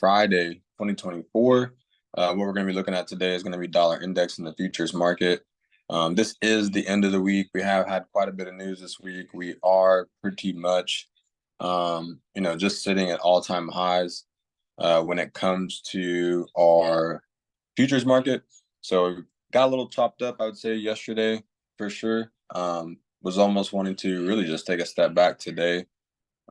Friday, 2024. What we're going to be looking at today is going to be dollar index in the futures market. This is the end of the week. We have had quite a bit of news this week. We are pretty much, just sitting at all-time highs when it comes to our futures market. So got a little chopped up, I would say, yesterday for sure. Was almost wanting to really just take a step back today.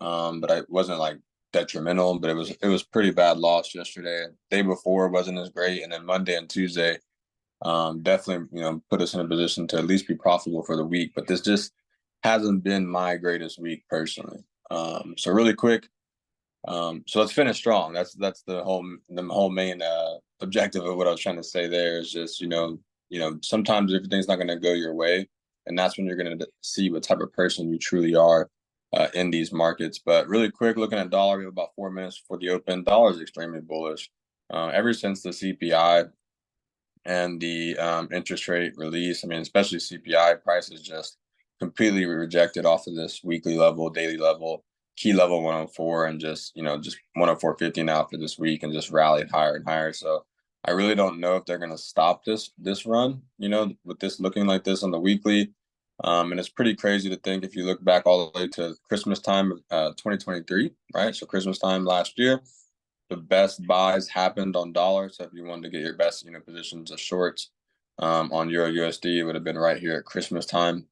But I wasn't like detrimental, but it was pretty bad loss yesterday. Day before wasn't as great, and then Monday and Tuesday definitely put us in a position to at least be profitable for the week. But this just hasn't been my greatest week personally. So really quick, so let's finish strong. That's the whole main objective of what I was trying to say there is just sometimes everything's not going to go your way, and that's when you're going to see what type of person you truly are in these markets. But really quick, looking at dollar, we have about 4 minutes before the open. Dollar is extremely bullish. Ever since the CPI and the interest rate release, I mean, especially CPI prices just completely rejected off of this weekly level, daily level, key level 104, and just 104.50 now for this week, and just rallied higher and higher. So I really don't know if they're going to stop this run, with this looking like this on the weekly. And it's pretty crazy to think if you look back all the way to Christmas time of 2023, right? So Christmas time last year, the best buys happened on dollar. So if you wanted to get your best, positions of shorts on Euro USD, it would have been right here at Christmas time.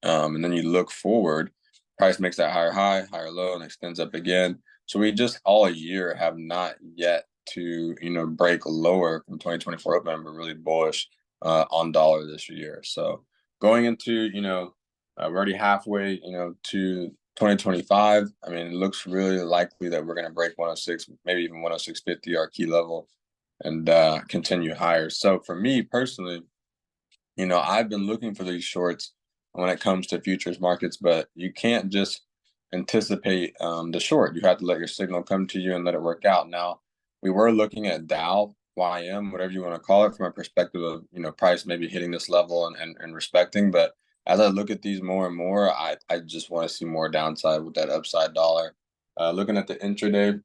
And then you look forward, price makes that higher high, higher low, and extends up again. So we just all year have not yet to, break lower from 2024 open. We're really bullish on dollar this year. So going into, we're already halfway, to 2025. I mean, it looks really likely that we're going to break 106, maybe even 106.50, our key level, and continue higher. So for me personally, I've been looking for these shorts when it comes to futures markets, but you can't just anticipate the short. You have to let your signal come to you and let it work out. Now, we were looking at Dow, YM, whatever you want to call it, from a perspective of, price maybe hitting this level and respecting. But as I look at these more and more, I just want to see more downside with that upside dollar. Looking at the intraday,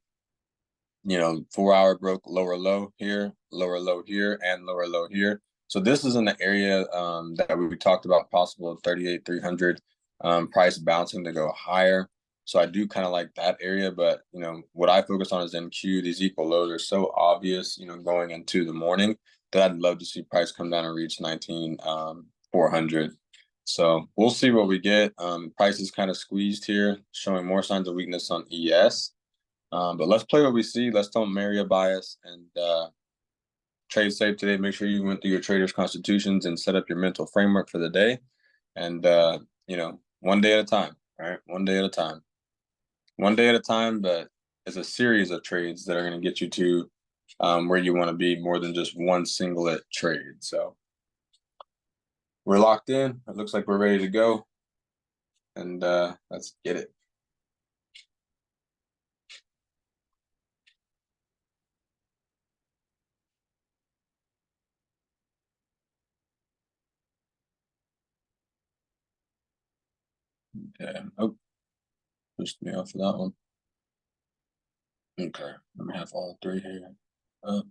4-hour broke lower low here, and lower low here. So this is in the area that we talked about, possible 38,300 price bouncing to go higher. So I do kind of like that area, but what I focus on is NQ. These equal lows are so obvious, going into the morning, that I'd love to see price come down and reach 19,400. So we'll see what we get. Price is kind of squeezed here, showing more signs of weakness on ES. But let's play what we see. Let's don't marry a bias, and trade safe today. Make sure you went through your trader's constitutions and set up your mental framework for the day. And, one day at a time, all right? One day at a time. One day at a time, but it's a series of trades that are going to get you to where you want to be, more than just one singlet trade. So we're locked in. It looks like we're ready to go. And let's get it. Okay. Oh, pushed me off of that one. Okay. Let me have all three here up.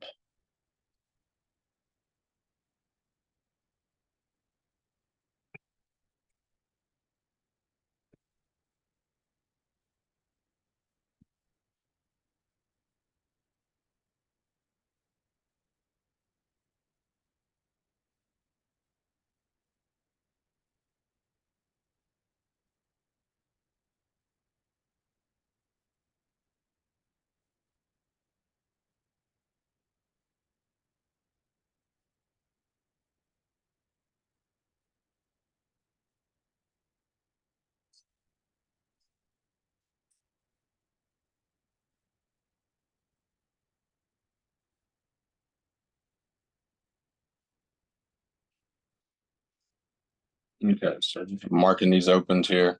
Okay, so marking these opens here.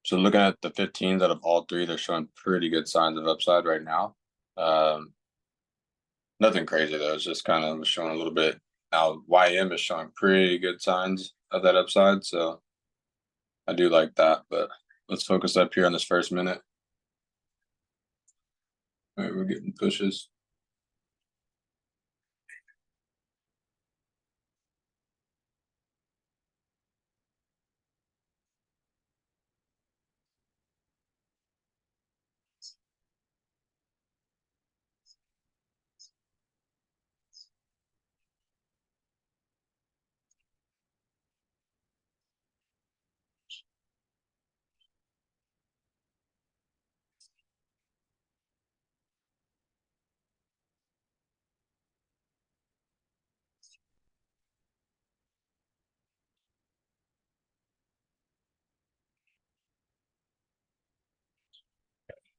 So looking at the 15s out of all three, they're showing pretty good signs of upside right now. Nothing crazy though. It's just kind of showing a little bit. Now YM is showing pretty good signs of that upside. So I do like that, but let's focus up here on this first minute. All right, we're getting pushes.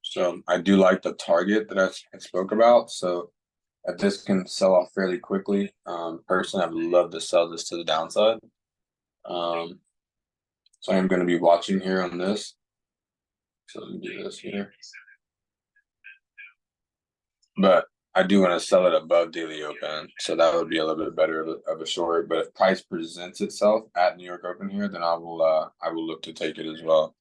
So I do like the target that I spoke about. So if this can sell off fairly quickly, personally, I'd love to sell this to the downside. Um, so I am going to be watching here on this. So let me do this here. But I do want to sell it above daily open, so that would be a little bit better of a short. But if price presents itself at New York Open here, then I will look to take it as well.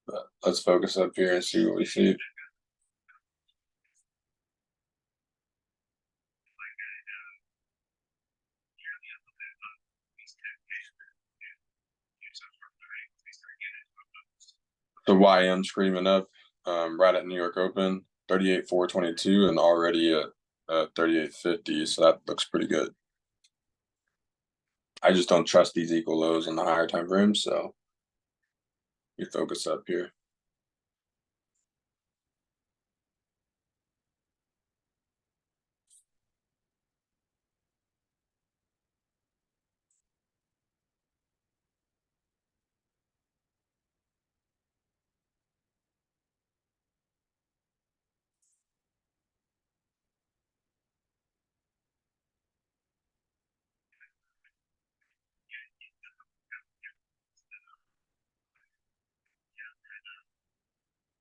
But let's focus up here and see what we see. The YM screaming up right at New York Open, 38,422, and already at 38.50, so that looks pretty good. I just don't trust these equal lows in the higher time frames, so you focus up here.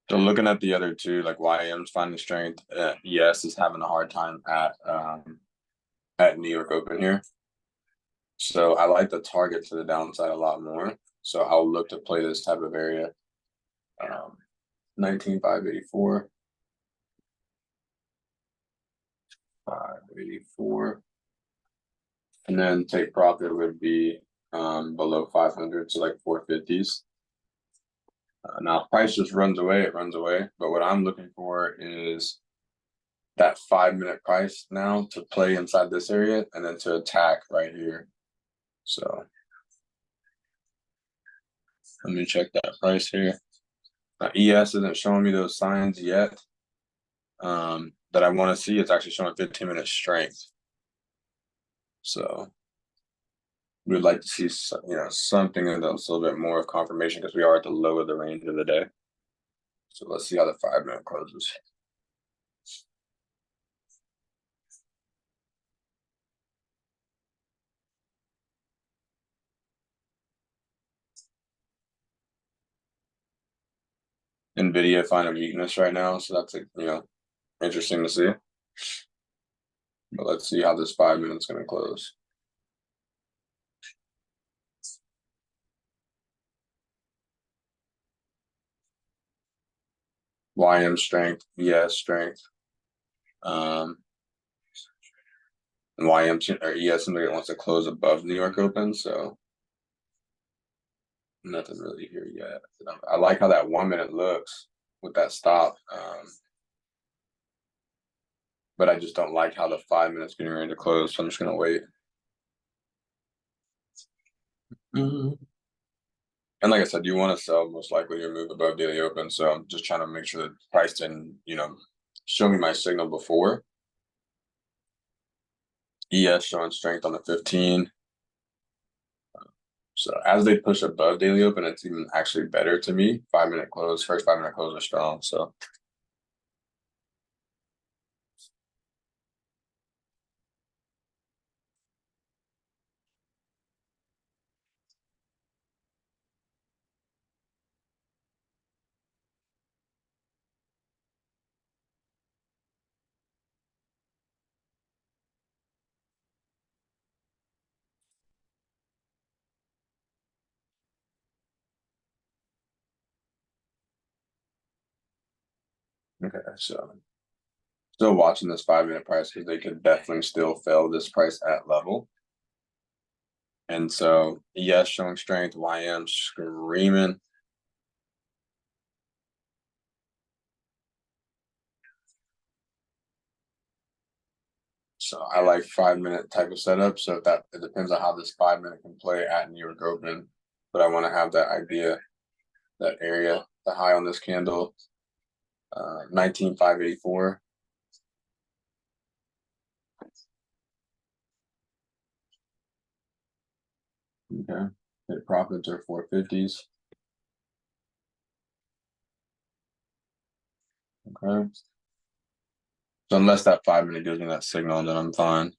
So looking at the other two, like YM's finding strength, ES is having a hard time at New York Open here. So I like the target to the downside a lot more. So I'll look to play this type of area. 19,584. 584. And then take profit would be below 500, so like 450s. Now price just runs away, it runs away. But what I'm looking for is that 5 minute price now to play inside this area and then to attack right here. So let me check that price here. ES isn't showing me those signs yet that I want to see. It's actually showing 15-minute strength. So we would like to see something that's a little bit more of confirmation because we are at the low of the range of the day. So let's see how the 5 minute closes. NVIDIA finding weakness right now, so that's interesting to see. But let's see how this 5 minutes going to close. YM strength, ES strength, and YM or ES somebody that wants to close above New York Open, so nothing really here yet. I like how that 1 minute looks with that stop, but I just don't like how the 5 minutes getting ready to close, so I'm just gonna wait. And like I said, you want to sell most likely your move above daily open, so I'm just trying to make sure that price didn't show me my signal before. ES showing strength on the 15. So as they push above daily open, it's even actually better to me. 5 minute close, first 5 minute close are strong. So Okay, so still watching this 5 minute price because they could definitely still fail this price at level. And so yes, showing strength, YM screaming. So I like 5 minute type of setup. So that it depends on how this 5 minute can play at New York Open. But I want to have that idea, that area, the high on this candle, 19,584. Okay. Hit profits are 450s. Okay. So unless that 5 minute gives me that signal, then I'm fine.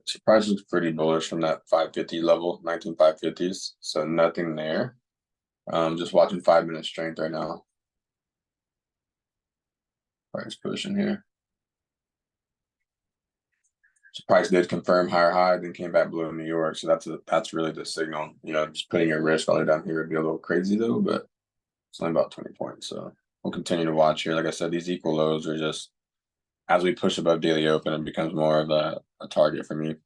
So price looks pretty bullish from that 550 level, 19,550s. So nothing there. Just watching 5 minute strength right now. Price pushing here. So price did confirm higher high, then came back below New York. So that's really the signal. You know, just putting your risk all the way down here would be a little crazy though, but it's only about 20 points. So we'll continue to watch here. Like I said, these equal lows are just as we push above daily open, it becomes more of a target for me.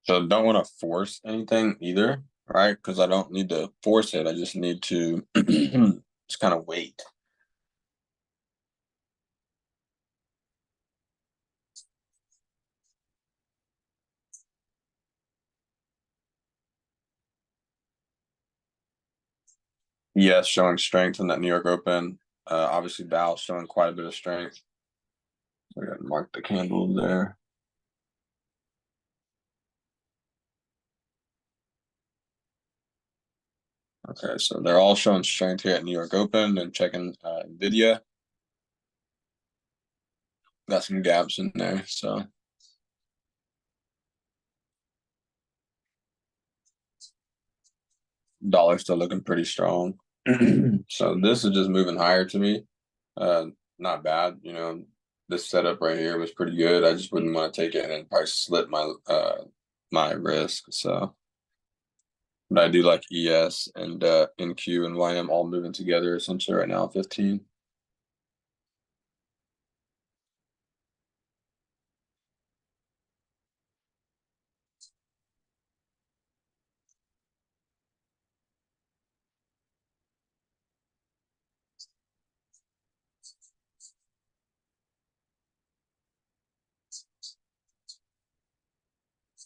So don't want to force anything either, right? Because I don't need to force it. I just need to just kind of wait. Yes, showing strength in that New York Open. Obviously, Dow showing quite a bit of strength. So I got to mark the candle there. Okay, so they're all showing strength here at New York Open and checking Nvidia. Got some gaps in there, so dollar still looking pretty strong. So this is just moving higher to me. Not bad, you know. This setup right here was pretty good. I just wouldn't want to take it and probably slip my risk. So, but I do like ES and NQ and YM all moving together essentially right now. 15.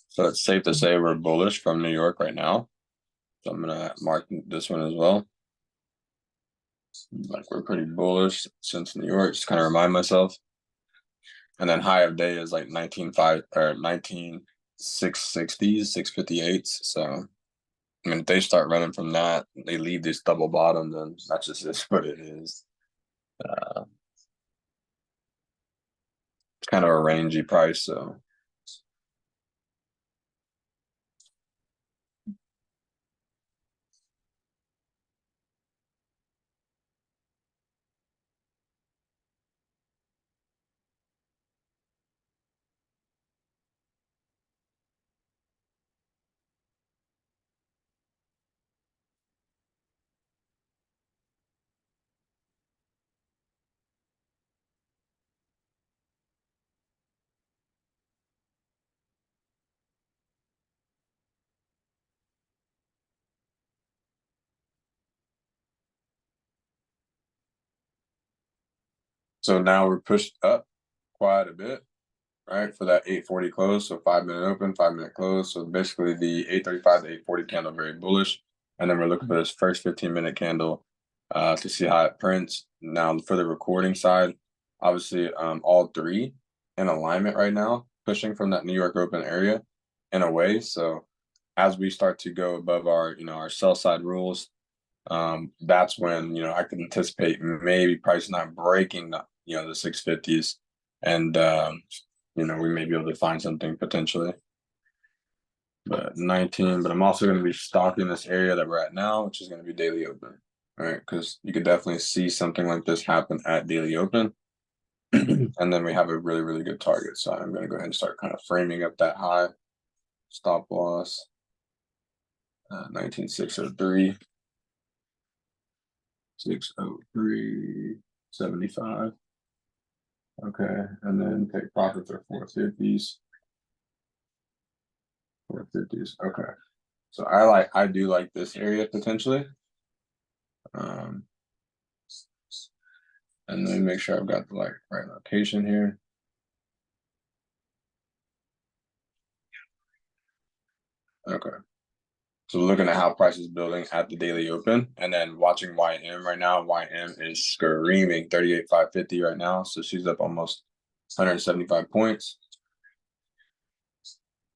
So it's safe to say we're bullish from New York right now. So I'm gonna mark this one as well. Like we're pretty bullish since New York. Just kind of remind myself. And then high of day is like 19.5 or 19.660s, 658s. So I mean, if they start running from that, they leave this double bottom, then that's just is what it is. It's kind of a rangy price, so now we're pushed up quite a bit, right? For that 840 close. So 5 minute open, 5 minute close. So basically the 835 to 840 candle very bullish. And then we're looking for this first 15-minute candle to see how it prints. Now for the recording side, obviously all three in alignment right now, pushing from that New York Open area in a way. So as we start to go above our, our sell side rules, that's when, I could anticipate maybe price not breaking the 650s and we may be able to find something potentially. But 19, but I'm also going to be stalking this area that we're at now, which is going to be daily open, right? Because you could definitely see something like this happen at daily open. And then we have a really, really good target. So I'm going to go ahead and start kind of framing up that high stop loss. 19603. 603.75. Okay, and then take profits are 450s. 450s. Okay. So I do like this area potentially. And let me make sure I've got the right location here. Okay. So we're looking at how price is building at the daily open and then watching YM right now. YM is screaming 38,550 right now. So she's up almost 175 points.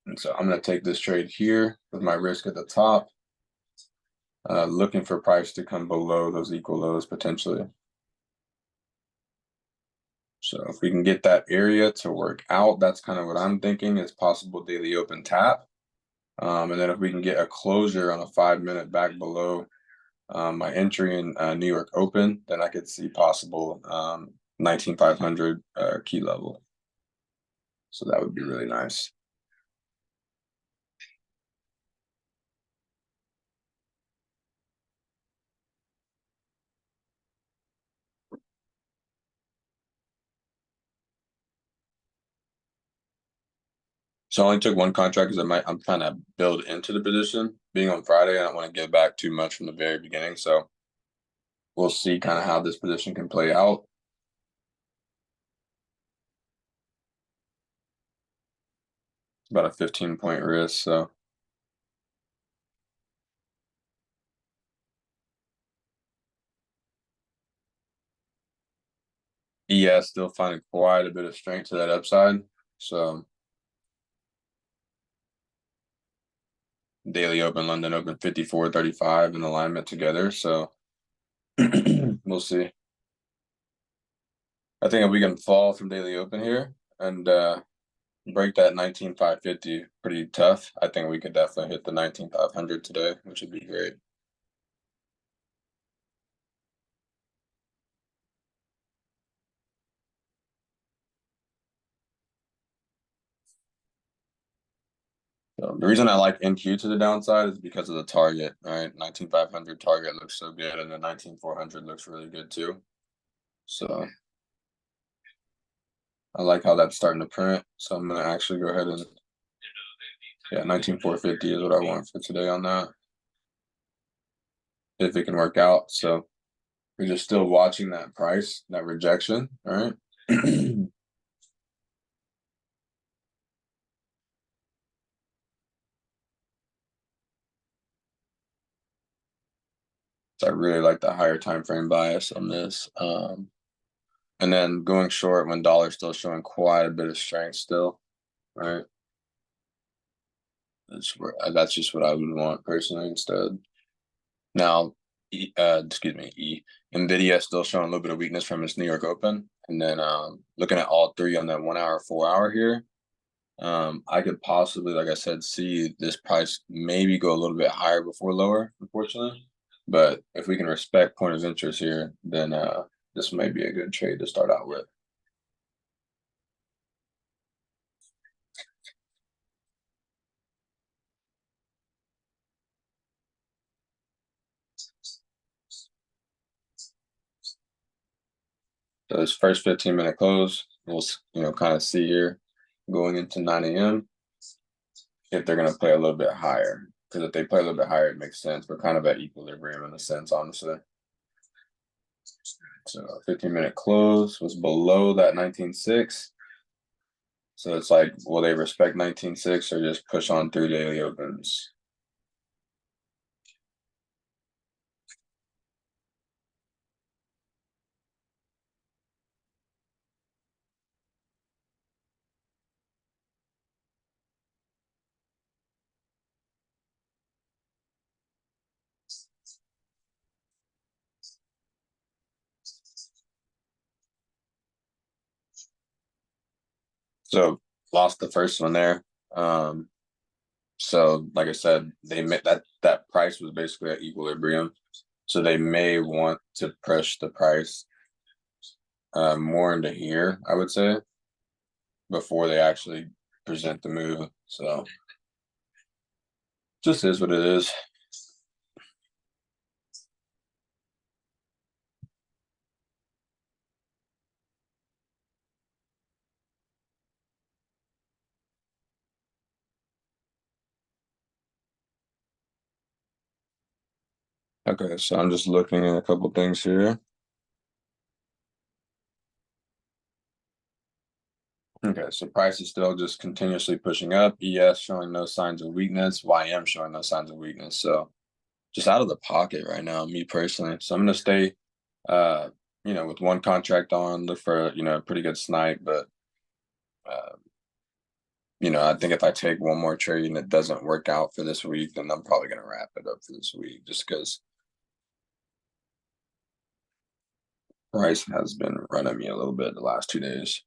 And so I'm going to take this trade here with my risk at the top. Looking for price to come below those equal lows potentially. So if we can get that area to work out, that's kind of what I'm thinking is possible daily open tap. And then if we can get a closure on a 5-minute back below my entry in New York Open, then I could see possible 19,500 key level. So that would be really nice. So I only took one contract because I'm trying to build into the position. Being on Friday, I don't want to give back too much from the very beginning. So we'll see kind of how this position can play out. About a 15-point risk. So ES still finding quite a bit of strength to that upside. So daily open, London open 54.35 in alignment together. So we'll see. I think if we can fall from daily open here and break that 19,550 pretty tough, I think we could definitely hit the 19,500 today, which would be great. So the reason I like NQ to the downside is because of the target, right? 19,500 target looks so good, and the 19,400 looks really good too. So I like how that's starting to print. So I'm gonna actually go ahead and 19,450 is what I want for today on that. If it can work out. So we're just still watching that price, that rejection, all right? So I really like the higher time frame bias on this. And then going short when dollar's still showing quite a bit of strength still, right? That's just what I would want personally instead. Now, excuse me, NVIDIA still showing a little bit of weakness from its New York Open, and then looking at all three on that 1 hour, 4 hour here, I could possibly, like I said, see this price maybe go a little bit higher before lower, unfortunately. But if we can respect point of interest here, then this may be a good trade to start out with. So this first 15-minute close, we'll kind of see here going into 9 a.m. if they're going to play a little bit higher. Because if they play a little bit higher, it makes sense. We're kind of at equilibrium in a sense, honestly. So 15-minute close was below that 19.6. So it's like, will they respect 19.6 or just push on through daily opens? So lost the first one there. So like I said, they made that price was basically at equilibrium. So they may want to push the price more into here, I would say, before they actually present the move. So just is what it is. Okay, so I'm just looking at a couple things here. Okay, so price is still just continuously pushing up. ES showing no signs of weakness. YM showing no signs of weakness. So just out of the pocket right now, me personally. So I'm gonna stay with one contract on, look for, a pretty good snipe, but uh, I think if I take one more trade and it doesn't work out for this week, then I'm probably gonna wrap it up for this week just because price has been running me a little bit the last 2 days.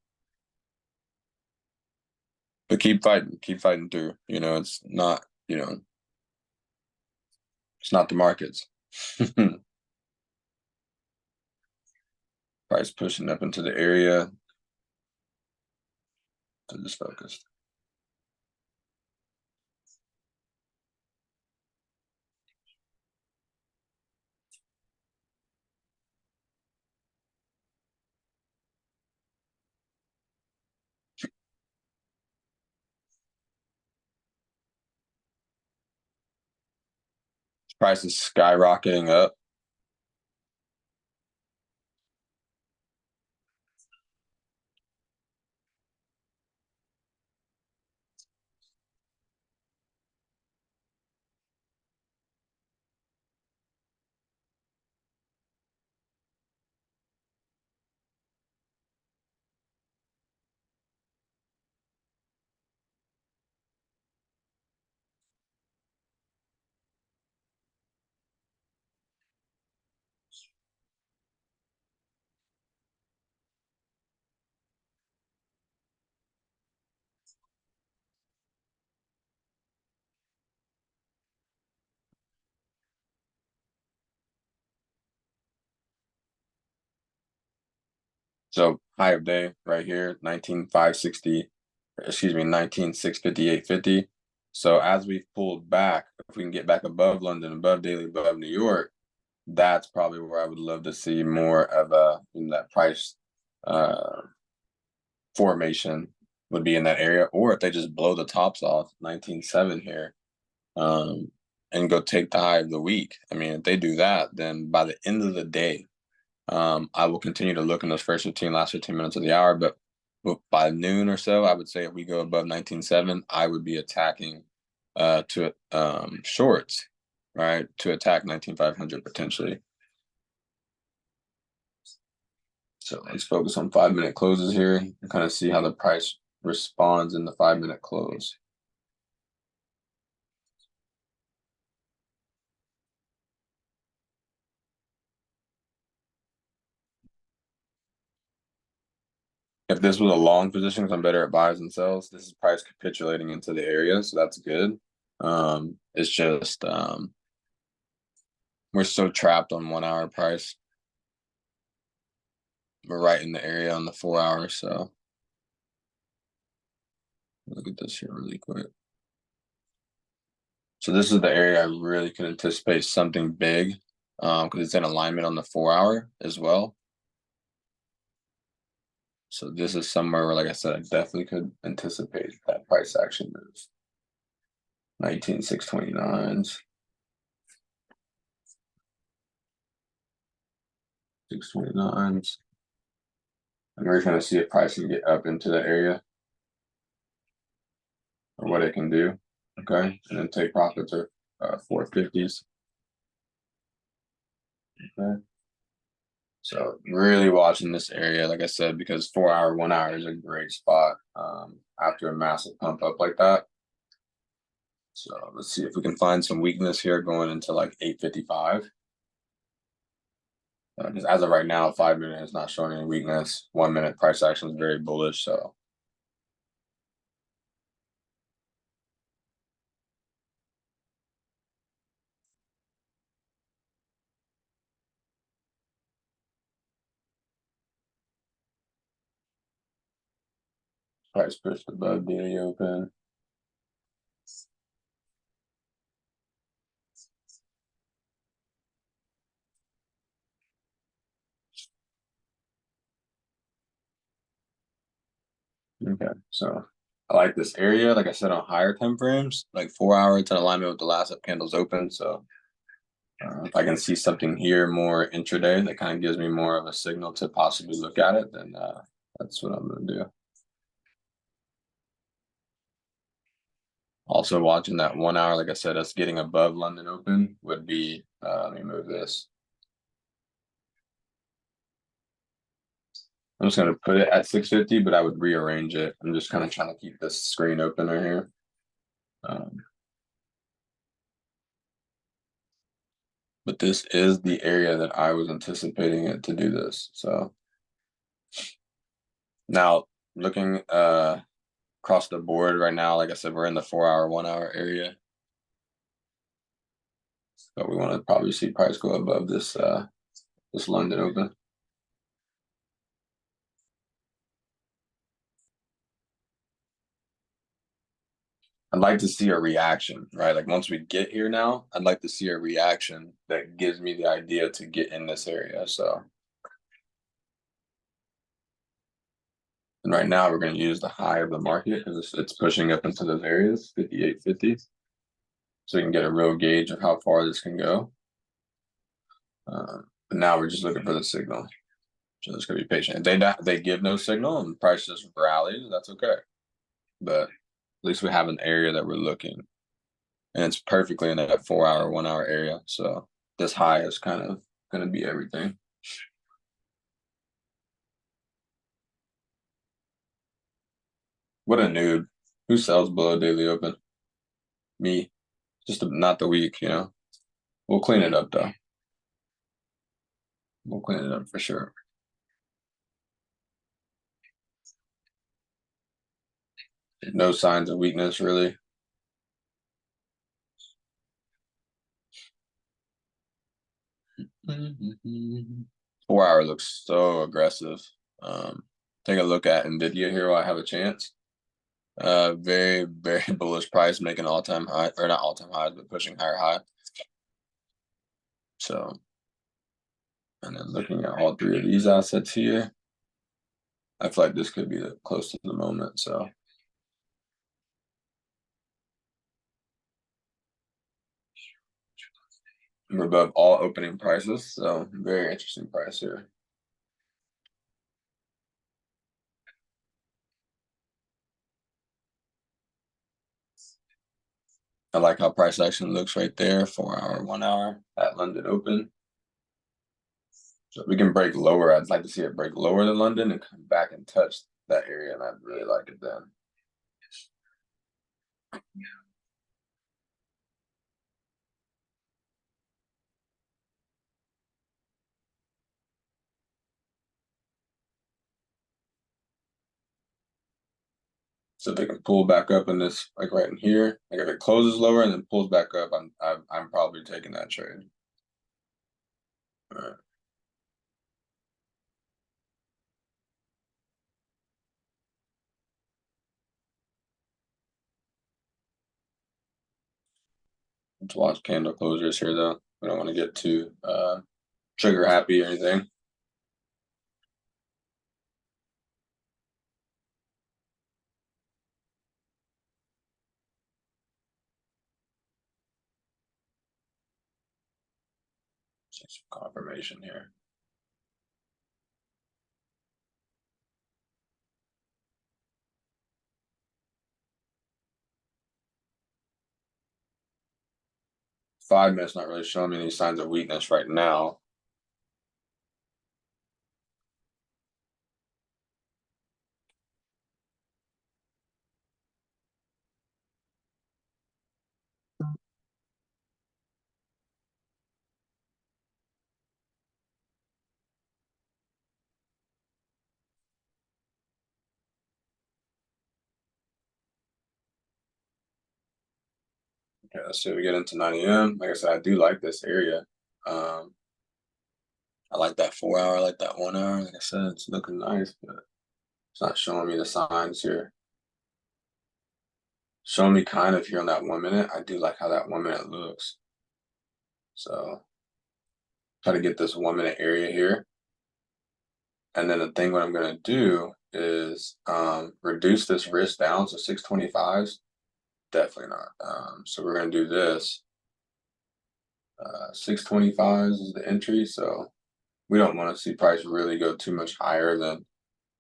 But keep fighting through. It's not, it's not the markets. Price pushing up into the area. So just focused. Price is skyrocketing up. So high of day right here, 19,560, excuse me, 19,658.50. So as we've pulled back, if we can get back above London, above daily, above New York, that's probably where I would love to see more of that price uh formation would be in that area. Or if they just blow the tops off 19.7 here, and go take the high of the week. I mean, if they do that, then by the end of the day, I will continue to look in those last 15 minutes of the hour. But by noon or so, I would say if we go above 19.7, I would be attacking to shorts, right? To attack 19,500 potentially. So let's focus on 5-minute closes here and kind of see how the price responds in the 5-minute close. If this was a long position, because I'm better at buys and sells, this is price capitulating into the area, so that's good. It's just we're so trapped on 1 hour price. We're right in the area on the 4 hour, so look at this here really quick. So this is the area I really could anticipate something big, because it's in alignment on the 4 hour as well. So this is somewhere where, like I said, I definitely could anticipate that price action move. 19,629s. 629s. And we're trying to see if price can get up into the area or what it can do. Okay. And then take profits or 450s. Okay. So really watching this area, like I said, because 4 hour, 1 hour is a great spot after a massive pump up like that. So let's see if we can find some weakness here going into like 855. Because as of right now, 5 minute is not showing any weakness. 1 minute price action is very bullish. So Price pushed above daily open. Okay, so I like this area. Like I said, on higher time frames, like 4 hour, it's in alignment with the last up candles open. So if I can see something here more intraday that kind of gives me more of a signal to possibly look at it, then that's what I'm gonna do. Also watching that 1 hour, like I said, us getting above London open would be, let me move this. I'm just gonna put it at 650, but I would rearrange it. I'm just kind of trying to keep this screen open right here. But this is the area that I was anticipating it to do this. So now looking across the board right now, like I said, we're in the 4 hour, 1 hour area. But we want to probably see price go above this this London open. I'd like to see a reaction, right? Like once we get here now, I'd like to see a reaction that gives me the idea to get in this area. So and right now we're going to use the high of the market because it's pushing up into those areas, 58.50. So we can get a real gauge of how far this can go. But now we're just looking for the signal. So just gonna be patient. If they give no signal and the price just rallies, that's okay. But at least we have an area that we're looking. And it's perfectly in that 4 hour, 1 hour area. So this high is kind of gonna be everything. What a noob. Who sells below daily open? Me. Just not the week, you know. We'll clean it up though. We'll clean it up for sure. No signs of weakness really. Mm-hmm. 4 hour looks so aggressive. Take a look at Nvidia here while I have a chance. Very, very bullish price, making all-time high, or not all-time highs, but pushing higher high. So, and then looking at all three of these assets here, I feel like this could be close to the moment. So, we're above all opening prices. So, very interesting price here. I like how price action looks right there, 4 hour, 1 hour at London Open. So we can break lower. I'd like to see it break lower than London and come back and touch that area, and I'd really like it then. So if it can pull back up in this, like right in here, like if it closes lower and then pulls back up, I'm probably taking that trade. All right. Let's watch candle closures here though. We don't want to get too trigger happy or anything. Just some confirmation here. Five minutes not really showing me any signs of weakness right now. Okay, let's see if we get into 9 a.m. Like I said, I do like this area. I like that 4 hour, I like that 1 hour. Like I said, it's looking nice, but it's not showing me the signs here. show me kind of here on that 1 minute. I do like how that 1 minute looks. So try to get this 1 minute area here. And then the thing what I'm gonna do is reduce this risk down. So 625s, definitely not. So we're gonna do this. 625s is the entry. So we don't want to see price really go too much higher than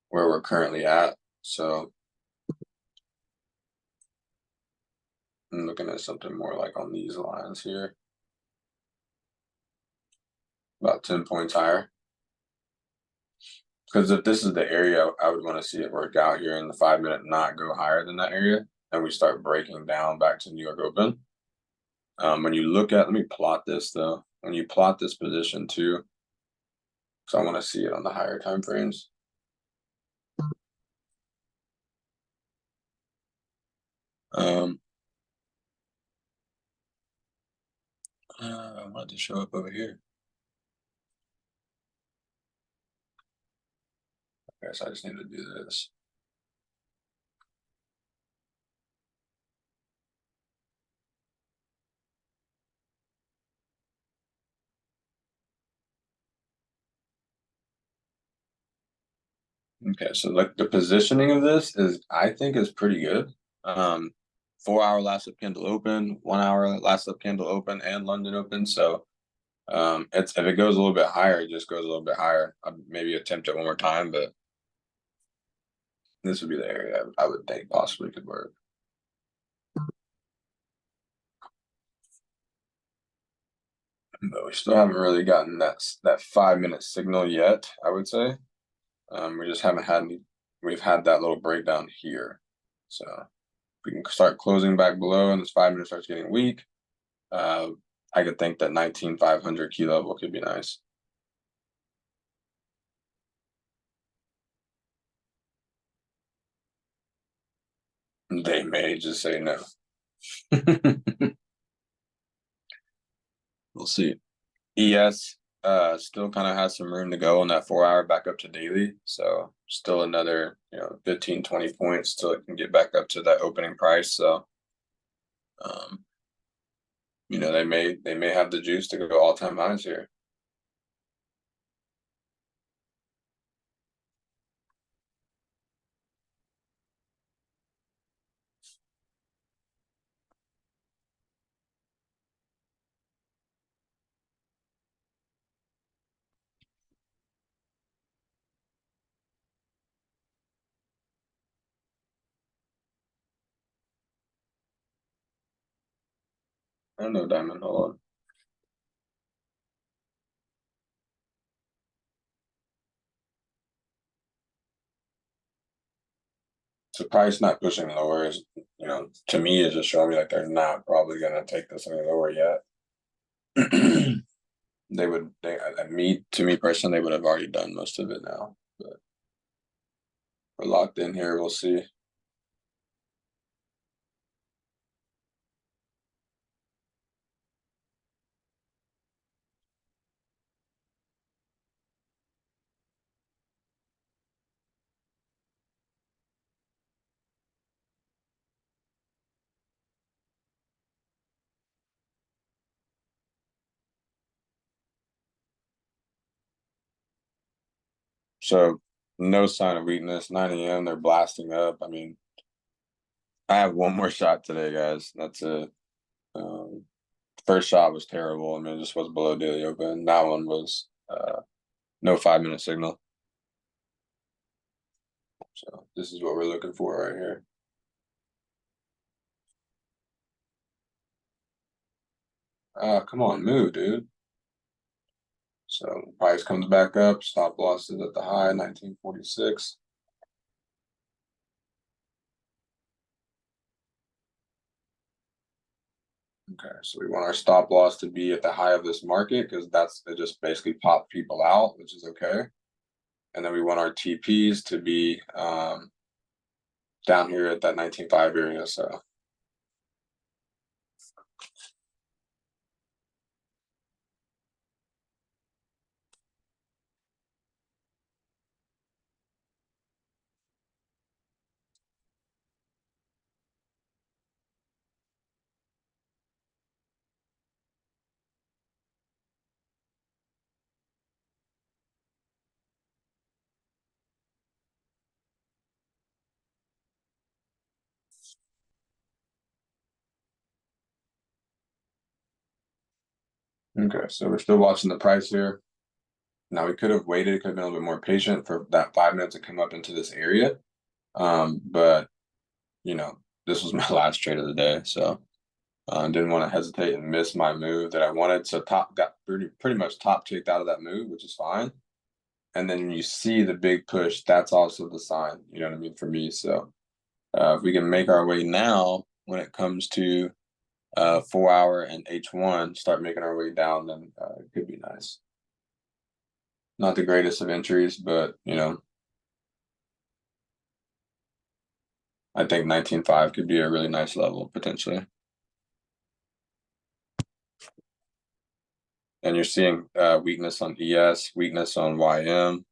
where we're currently at. So I'm looking at something more like on these lines here, about 10 points higher. Because if this is the area, I would want to see it work out here in the 5 minute, not go higher than that area, and we start breaking down back to New York Open. When you look at, let me plot this though. When you plot this position too, so I want to see it on the higher time frames. I wanted to show up over here. Okay, so I just need to do this. Okay, so like the positioning of this is, I think, is pretty good. 4 hour last up candle open, 1 hour last up candle open, and London open. So it's if it goes a little bit higher, it just goes a little bit higher. I'd maybe attempt it one more time, but this would be the area I would think possibly could work. But we still haven't really gotten that 5 minute signal yet, I would say. We just haven't had any, we've had that little breakdown here. So we can start closing back below and this 5 minute starts getting weak. I could think that 19,500 key level could be nice. They may just say no. We'll see. ES still kind of has some room to go on that 4 hour back up to daily. So still another, 15, 20 points till it can get back up to that opening price. So um, they may have the juice to go all-time highs here. I don't know, Diamond. Hold on. So price not pushing lower is, to me, is just showing me like they're not probably gonna take this any lower yet. To me personally, they would have already done most of it now. But we're locked in here. We'll see. So no sign of weakness. 9 a.m. They're blasting up. I mean, I have one more shot today, guys. That's it. Um, First shot was terrible. I mean, it just was below daily open. That one was no 5 minute signal. So this is what we're looking for right here. Come on, move, dude. So price comes back up. Stop loss is at the high, 1946. Okay, so we want our stop loss to be at the high of this market because it just basically popped people out, which is okay. And then we want our TPs to be down here at that 19.5 area. So Okay, so we're still watching the price here. Now we could have waited, could have been a little bit more patient for that 5 minutes to come up into this area. But you know, this was my last trade of the day, so didn't want to hesitate and miss my move that I wanted. So top got pretty much top ticked out of that move, which is fine. And then when you see the big push, that's also the sign, you know what I mean, for me. So if we can make our way now when it comes to 4 hour and H1, start making our way down, then it could be nice. Not the greatest of entries, but you know, I think 19.5 could be a really nice level potentially. And you're seeing weakness on ES, weakness on YM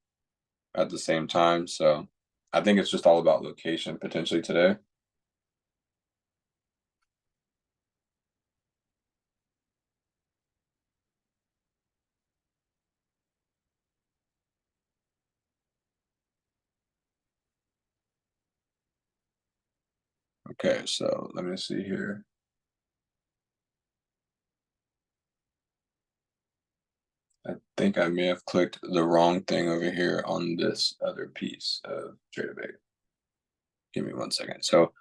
at the same time. So I think it's just all about location potentially today. Okay, so let me see here. I think I may have clicked the wrong thing over here on this other piece of TraderBait. Give me 1 second. So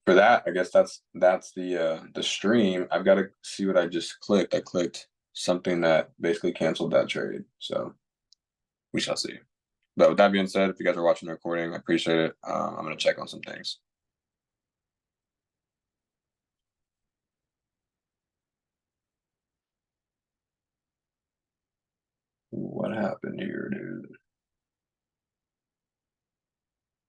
for that, I guess that's the stream. I've got to see what I just clicked. I clicked something that basically canceled that trade. So we shall see. But with that being said, if you guys are watching the recording, I appreciate it. I'm gonna check on some things. What happened here, dude?